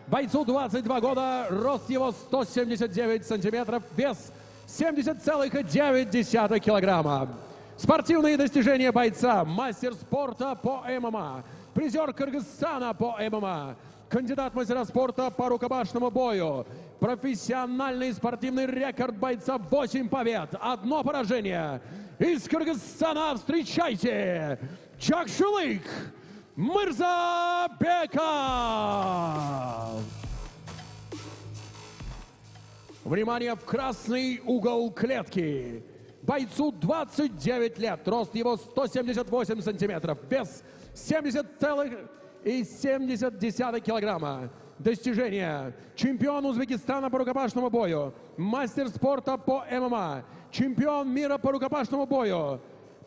Бойцу 22 года, рост его 179 сантиметров, вес 70,9 килограмма. Спортивные достижения бойца: мастер спорта по ММА, призер Кыргызстана по ММА, кандидат мастера спорта по рукопашному бою. Профессиональный спортивный рекорд бойца: 8 побед, 1 поражение. Из Кыргызстана встречайте Джакшылык Мырзабеков! Внимание, в красный угол клетки. Бойцу 29 лет, рост его 178 сантиметров, вес 70,7 килограмма. Достижения: чемпион Узбекистана по рукопашному бою, мастер спорта по ММА, чемпион мира по рукопашному бою.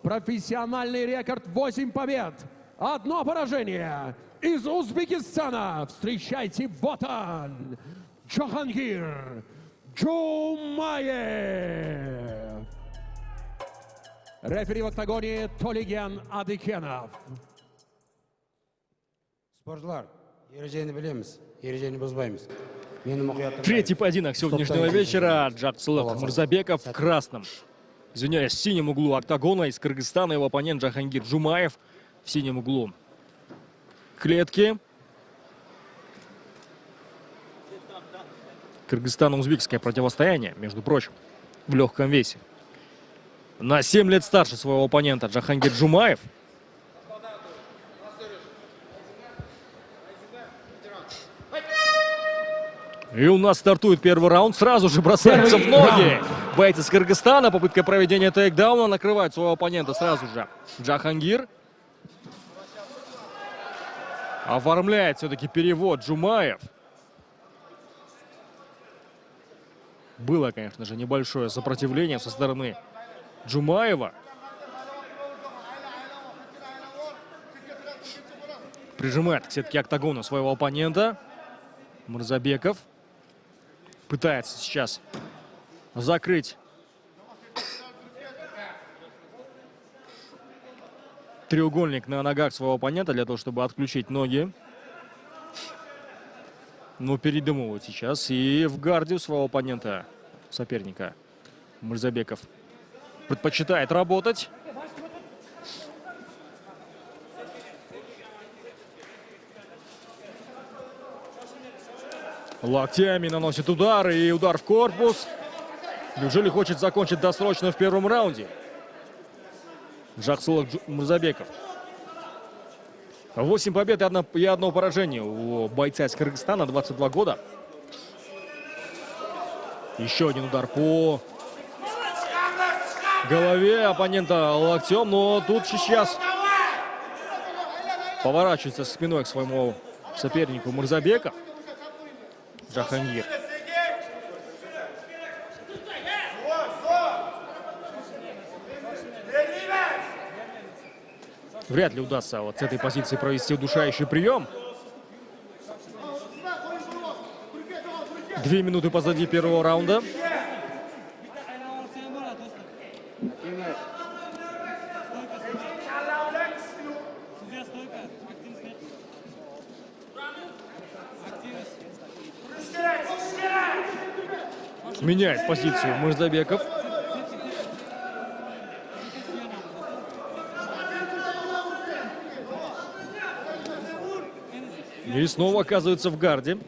Профессиональный рекорд: 8 побед, 1 поражение. Из Узбекистана встречайте, вот он, Джахангир Джумаев. Рефери в октагоне Толигян Адыкенов. Спортсменlar, ережені білеміз, ережені бұзбаймыз. Третий поединок сегодняшнего вечера. Джакшылык Мырзабеков в красном, извиняюсь, в синем углу октагона. Из Кыргызстана его оппонент Джахангир Джумаев в синем углу клетки. Кыргызстано-узбекское противостояние, между прочим, в легком весе. На 7 лет старше своего оппонента Джахангир Джумаев. И у нас стартует первый раунд. Сразу же бросается в ноги боец из Кыргызстана. Попытка проведения тейкдауна. Накрывает своего оппонента сразу же Джахангир. Оформляет все-таки перевод Джумаев. Было, конечно же, небольшое сопротивление со стороны Джумаева. Прижимает к сетке октагона своего оппонента. Мырзабеков пытается сейчас закрыть треугольник на ногах своего оппонента для того, чтобы отключить ноги. Но передумывает сейчас и в гарде своего оппонента, соперника. Мырзабеков предпочитает работать. Локтями наносит удар, и удар в корпус. Неужели хочет закончить досрочно в первом раунде Джакшылык Мырзабеков? 8 побед и 1 поражение у бойца из Кыргызстана, 22 года. Еще один удар по голове оппонента локтем, но тут сейчас поворачивается спиной к своему сопернику Мырзабеков. Джахангир. Вряд ли удастся вот с этой позиции провести удушающий прием. 2 минуты позади первого раунда. Меняет позицию Мырзабеков. И снова оказывается в гарде.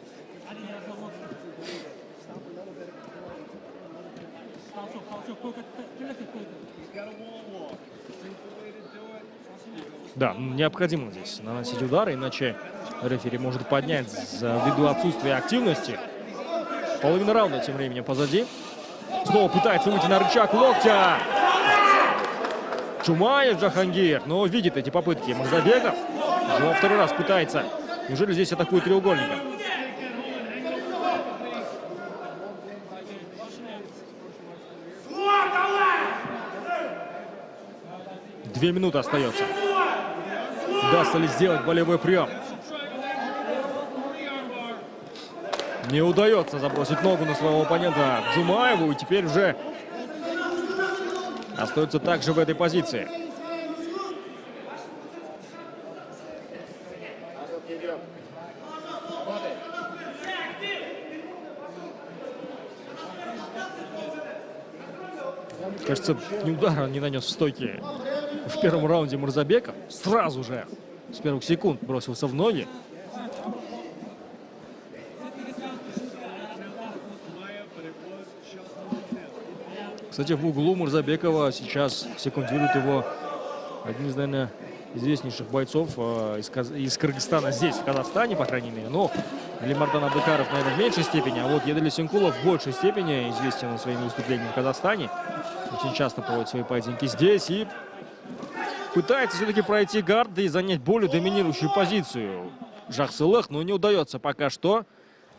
Да, необходимо здесь наносить удары, иначе рефери может поднять ввиду отсутствия активности. Половина раунда тем временем позади. Снова пытается выйти на рычаг локтя. Джумаев Джахангир, но видит эти попытки Мырзабеков. Уже во второй раз пытается. Неужели здесь атакует треугольником? Две минуты остается. Удастся ли сделать болевой прием? Не удается забросить ногу на своего оппонента Джумаеву. И теперь уже остается также в этой позиции. Кажется, ни удара не нанес в стойке в первом раунде Мурзабеков. Сразу же, с первых секунд, бросился в ноги. Кстати, в углу Мурзабекова сейчас секундирует его один из, наверное, известнейших бойцов из Кыргызстана здесь, в Казахстане, по крайней мере. Но Алимардан Абдыкаров, наверное, в меньшей степени, а вот Едали Сенкулов в большей степени известен своими выступлениями в Казахстане. Очень часто проводит свои поединки здесь и пытается все-таки пройти гард и занять более доминирующую позицию. Жаксылык, но не удается пока что.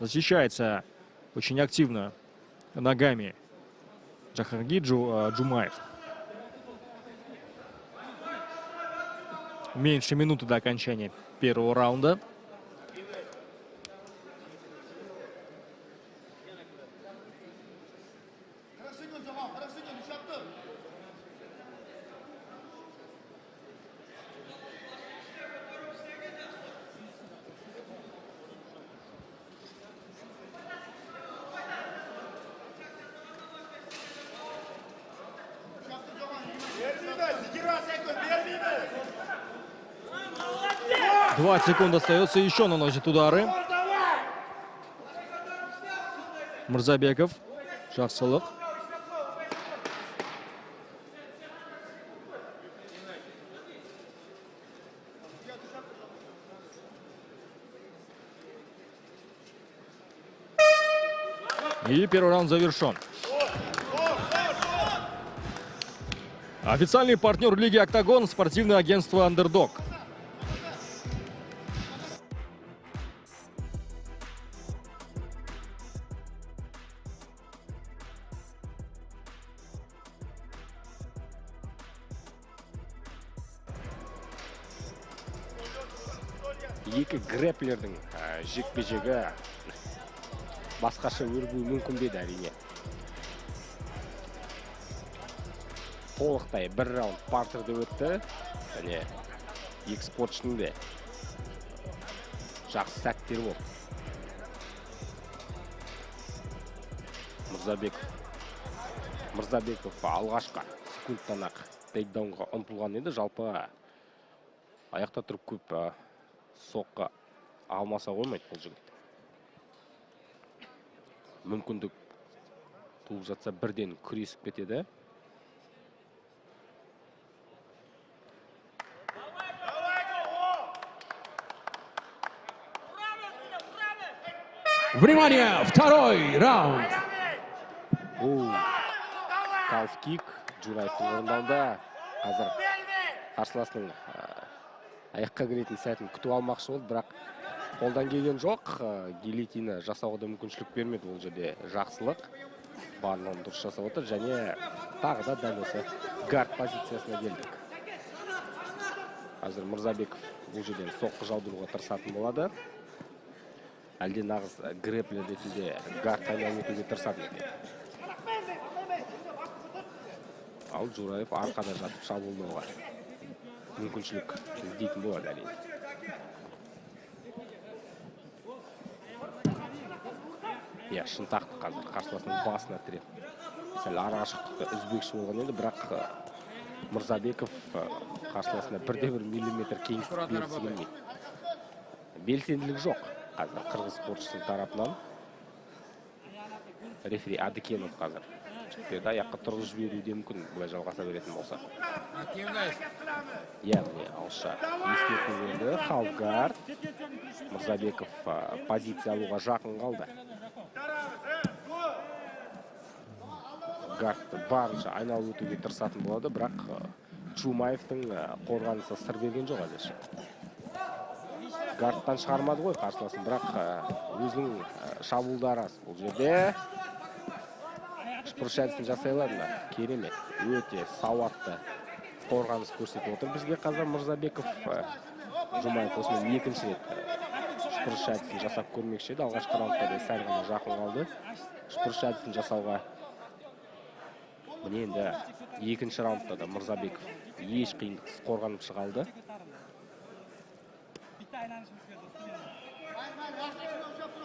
Защищается очень активно ногами Джахангир Джумаев. Меньше минуты до окончания первого раунда. Два секунды остается, еще наносит удары. Мурзабеков, Жаксылык. И первый раунд завершен. Официальный партнер Лиги Октагон — спортивное агентство «Андердог». Екі грэплердің жекпе-жегі басқаша өрбуі мүмкін бе еді, әрине. Толықтай бір раунд партерде өтті. Және екі спортшының да жақсы сәттері болды. Мырзабеков алғашқы секундтан-ақ тейкдаунға ұмтылған еді. Жалпы аяқта тұрып көп соққа алмаса қоймайды бұл жігіт. Мүмкіндік туып жатса бірден күресіп кетеді. Внимание! Второй раунд! Калф-кик Джураевтың орындауында. Қазір қарсыласының аяққа кіретін сәтін күтіп алмақшы болды, бірақ қолдан келген жоқ. Гильотина жасауға да мүмкіншілік бермеді. Ол жерде Жаксылык барлығын дұрыс жасап отыр, және тағы да дәл осы гард позициясына келдік. Қазір Мырзабеков бұл жерден соққы жаудыруға тырысатын болады. Әлде нағыз грэплер ретінде гард айналып өтуге тырысады екен. Ал Джураев арқада жатып шабуылдауға мүмкіншілік іздейтін болады әрине. Шынтақты қазір қарсыласының басына тіреп. Сәл арашықтықты үзбекші болған еді, бірақ Мырзабеков қарсыласына бірде-бір миллиметр кеңістік берісі келмейді. Белсенділік жоқ қазір қырғыз спортшысының тарапынан. Рефери Адыкенов қазір жігіттерді аяққа тұрғызып жіберуі де мүмкін, бұлай жалғаса беретін болса. Яғни ауызша ескерту берді. Халфгард. Мырзабеков позиция алуға жақын қалды. Гардты барынша айналып өтуге тырысатын болады, бірақ Джумаевтың қорғанысы сыр берген жоқ әзірше. Гардтан шығармады ғой қарсыласын, бірақ өзінің шабуылдары аз. Бұл жерде шпұрыш әдісін жасай алады ма? Керемет. Өте сауатты қорғаныс көрсетіп отыр. Бізге қазір Мырзабеков Джумаев осымен екінші рет шпұрыш әдісін жасап көрмекші еді. Алғашқы раундта да сәл ғана жақын қалды шпұрыш әдісін жасауға. Міне енді екінші раундта да Мырзабеков еш қиындықсыз қорғанып шығалды.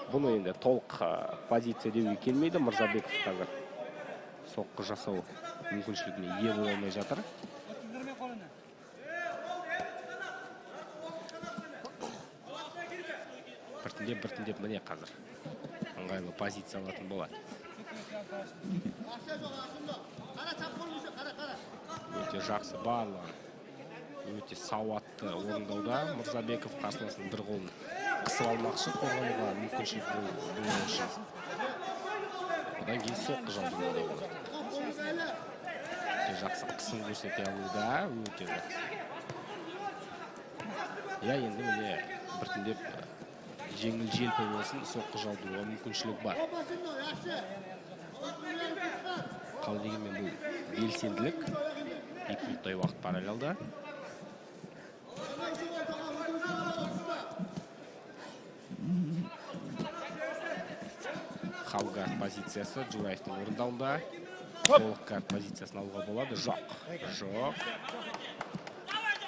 Бұны енді толық позиция деуге келмейді. Мырзабеков қазір соққы жасау мүмкіншілігіне ие бола алмай жатыр. Біртіндеп міне қазір ыңғайлы позиция алатын болады. Өте жақсы барлығы. Өте сауатты орындауда. Мырзабеков қарсыласының бір қолын қысып алмақшы, қорғануға мүмкіншілік болуы үшін. Одан кейін соққы жаудыруда болады. Өте жақсы қысым көрсете алуда. Өте жақсы. Енді міне біртіндеп жеңіл желпі болсын, соққы жаудыруға мүмкіншілік бар. Қал дегенмен бұл белсенділік. 2 минуттай уақыт бар әлі. Халық гард позициясы Джураевтың орындауында. Толық гард позициясын алуға болады. Жоқ.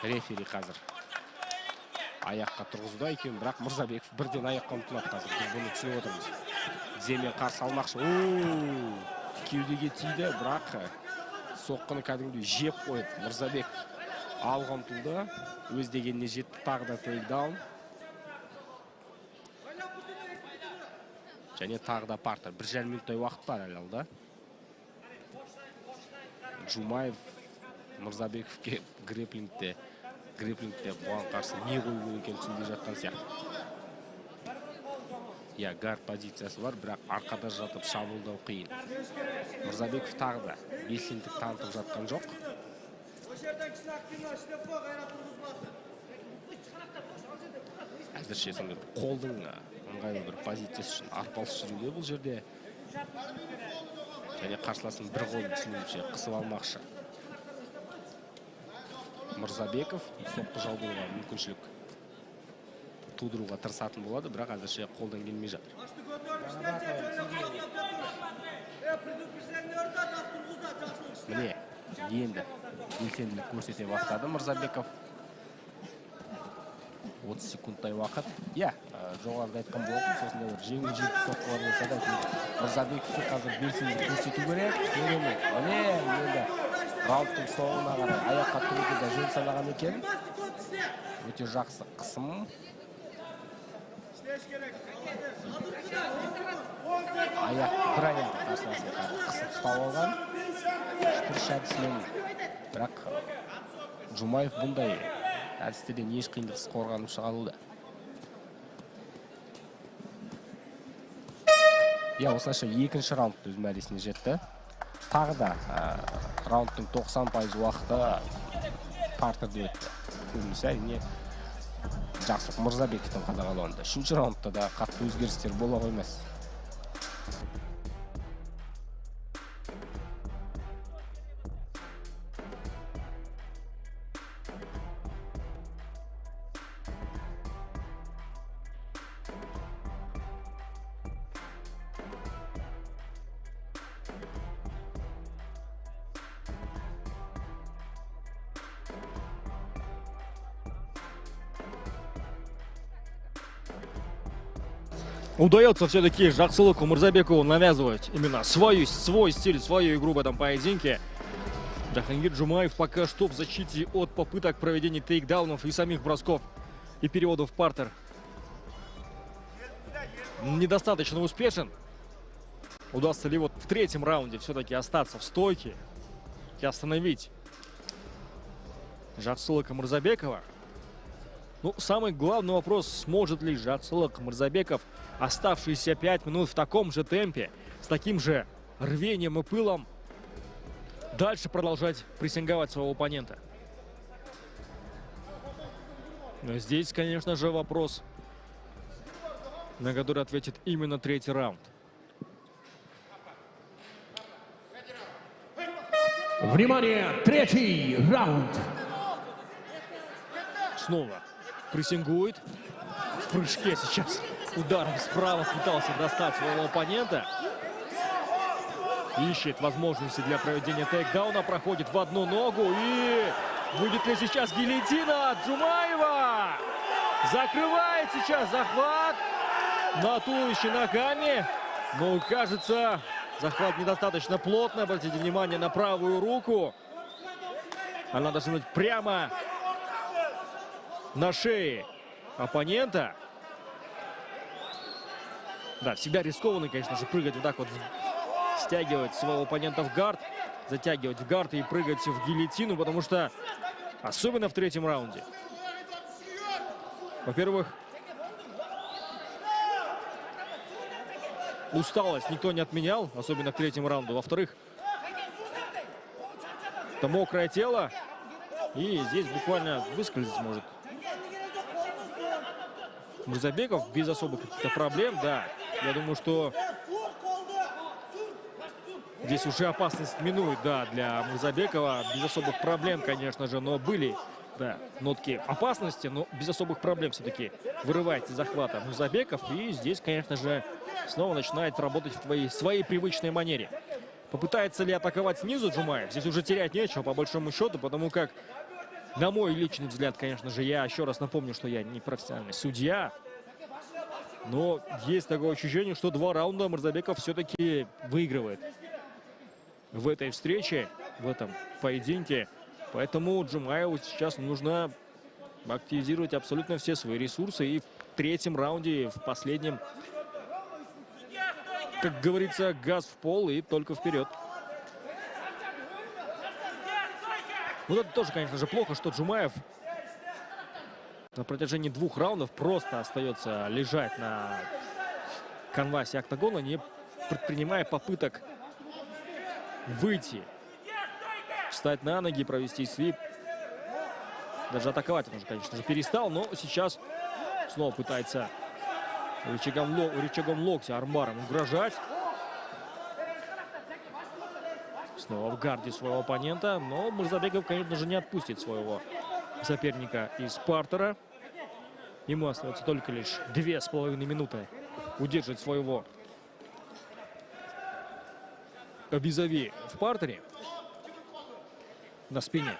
Рефери қазір аяққа тұрғызды екен, бірақ Мырзабеков бірден аяққа ұмтылады қазір. Біз бұны түсініп отырмыз. Тіземен қарсы алмақшы. Кеудеге тиді, бірақ соққыны кәдімгідей жеп қойды. Мырзабеков алға ұмтылды. Өз дегеніне жетті, тағы да тейкдаун. Және тағы да партер. 1,5 минуттай уақыт бар әлі алда. Жумаев Мырзабековке греплингте бұған қарсы не қою екен түсінбей жатқан сияқты. Гард позициясы бар, бірақ арқада жатып шабуылдау қиын. Мырзабеков тағы да белсенділік танытып жатқан жоқ. Әзірше сондай қолдың ыңғайлы бір позициясы үшін арпалыс жүруде бұл жерде. Және қарсыласын бір қолын түсінуімше қысып алмақшы. Мырзабеков соққы жаудыруға мүмкіншілік тудыруға тырысатын болады, бірақ әзірше қолдан келмей жатыр. Міне, енді белсенділік көрсете бастады Мырзабеков. 30 секундтай уақыт. Жоғарыда айтқан болатын, сосын бір жеңіл жетіп соққылар болса да, Мырзабековке қазір белсенділік көрсету керек. Міне, енді раундтың соңына қарай аяққа тұруды да жөн санаған екен. Өте жақсы қысым. Бір аяқ қарсыласын қысып ұстап алған. Күріш әдісімен, бірақ Жумаев бұндай әдістерден еш қиындықсыз қорғанып шыға алуда. Осылайша екінші раунд өз мәресіне жетті. Тағы да раундтың 90% уақыты партерде өтті. Көбінесе әрине Жақсылық Мырзабековтың қадағалауында. 3-ші раундта да қатты өзгерістер бола қоймас. Удается все-таки Жақсылыку Мырзабекову навязывать именно свой стиль, свою игру в этом поединке. Джахангир Джумаев пока что в защите от попыток проведения тейкдаунов и самих бросков и переводов в партер недостаточно успешен. Удастся ли вот в третьем раунде все-таки остаться в стойке и остановить Жақсылыка Мырзабекова? Самый главный вопрос, сможет ли Жақсылык Мырзабеков оставшиеся 5 минут в таком же темпе, с таким же рвением и пылом, дальше продолжать прессинговать своего оппонента. Но здесь, конечно же, вопрос, на который ответит именно третий раунд. Внимание, третий раунд. Снова прессингует. В прыжке сейчас ударом справа пытался достать своего оппонента. Ищет возможности для проведения тейкдауна. Проходит в одну ногу. И будет ли сейчас гильотина от Джумаева? Закрывает сейчас захват на туловище ногами. Но, кажется, Захват недостаточно плотно. Обратите внимание на правую руку. Она должна быть прямо на шее оппонента. Да, всегда рискованно, конечно же, прыгать вот так вот, стягивать своего оппонента в гард, затягивать в гард и прыгать в гильотину, потому что, особенно в третьем раунде, во-первых, усталость никто не отменял, особенно к третьему раунду. Во-вторых, это мокрое тело, и здесь буквально выскользить может Мурзабеков без особых каких-то проблем. Да, я думаю, что здесь уже опасность минует, да, для Мурзабекова. Без особых проблем, конечно же, но были, да, нотки опасности, но без особых проблем все-таки вырывается из захвата Мурзабеков. И здесь, конечно же, снова начинает работать в своей привычной манере. Попытается ли атаковать снизу Джумаев? Здесь уже терять нечего, по большому счету, потому как, на мой личный взгляд, конечно же, я еще раз напомню, что я не профессиональный судья. Но есть такое ощущение, что 2 раунда Мурзабеков все-таки выигрывает в этой встрече, в этом поединке. Поэтому Джумаеву сейчас нужно активизировать абсолютно все свои ресурсы. И в третьем раунде, в последнем, как говорится, газ в пол и только вперед. Вот это тоже, конечно же, плохо, что Джумаев на протяжении 2 раундов просто остается лежать на канвасе октагона, не предпринимая попыток выйти, встать на ноги, провести свип. Даже атаковать он уже, конечно же, перестал, но сейчас снова пытается рычагом локтя армбаром угрожать. Снова в гарде своего оппонента, но Мурзабеков, конечно же, не отпустит своего соперника из партера. Ему остается только лишь 2,5 минуты удержать своего визави в партере на спине.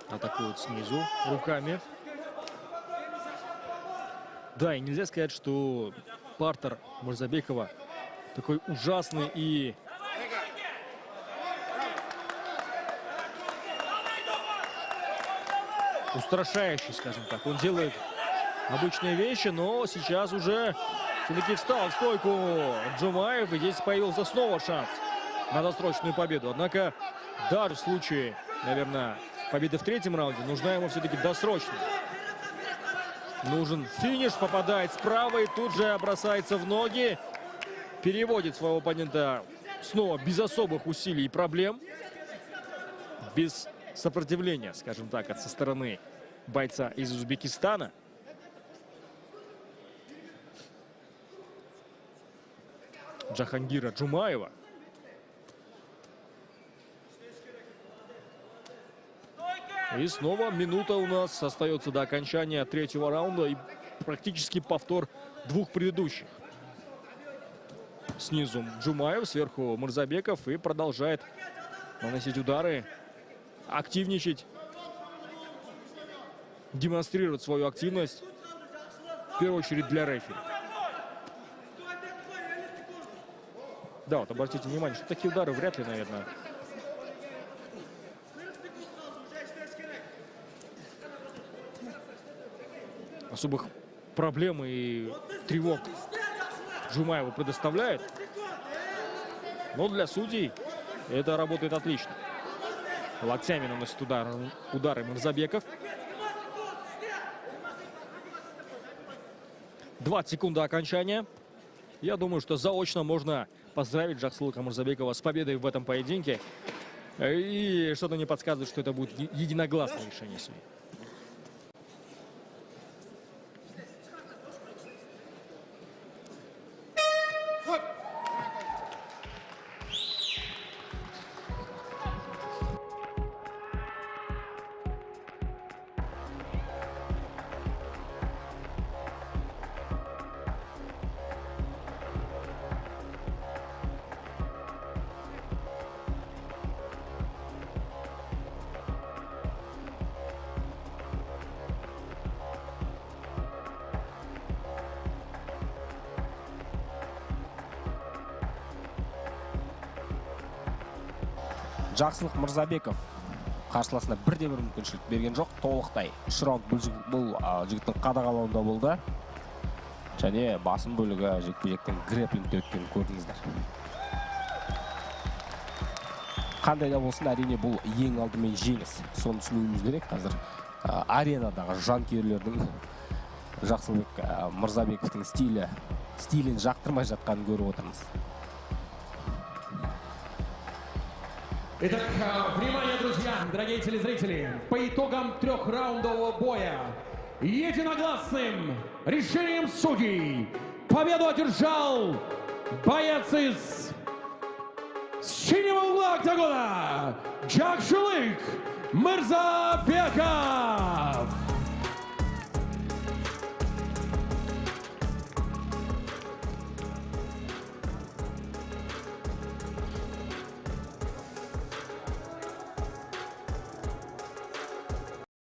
Атакуют снизу руками. Да, и нельзя сказать, что партер Мурзабекова такой ужасный и устрашающий, скажем так. Он делает обычные вещи, но сейчас уже все-таки встал в стойку Джумаев, и здесь появился снова шанс на досрочную победу. Однако даже в случае, наверное, победы в третьем раунде нужна ему все-таки досрочно. Нужен финиш, попадает справа и тут же бросается в ноги. Переводит своего оппонента снова без особых усилий и проблем. Без сопротивления, скажем так, со стороны бойца из Узбекистана. Джахангира Джумаева. И снова минута у нас остается до окончания третьего раунда. И практически повтор 2 предыдущих. Снизу Джумаев, сверху Мурзабеков. И продолжает наносить удары, активничать, демонстрировать свою активность. В первую очередь для рефери. Да, вот обратите внимание, что такие удары вряд ли, наверное, особых проблем и тревог Джумаеву предоставляет. Но для судей это работает отлично. Локтями наносит удары Мурзабеков. 20 секунд до окончания. Я думаю, что заочно можно поздравить Джаксулыка Мурзабекова с победой в этом поединке. И что-то мне подсказывает, что это будет единогласное решение судей. Жақсылық Мырзабеков қарсыласына бірде-бір мүмкіншілік берген жоқ. Толықтай 3 раунд бұл жігіттің қадағалауында болды. Және басым бөлігі жекпе-жектен грэпплингте өткенін көрдіңіздер. Қандай да болсын, әрине бұл ең алдымен жеңіс. Соны түсінуіміз керек. Қазір аренадағы жанкүйерлердің Жақсылбек Мырзабековтың стилін жақтырмай жатқанын көріп отырмыз. Итак, внимание, друзья, дорогие телезрители, по итогам трехраундового боя единогласным решением судей победу одержал боец из синего угла октагона Жақсылбек Мырзабеков.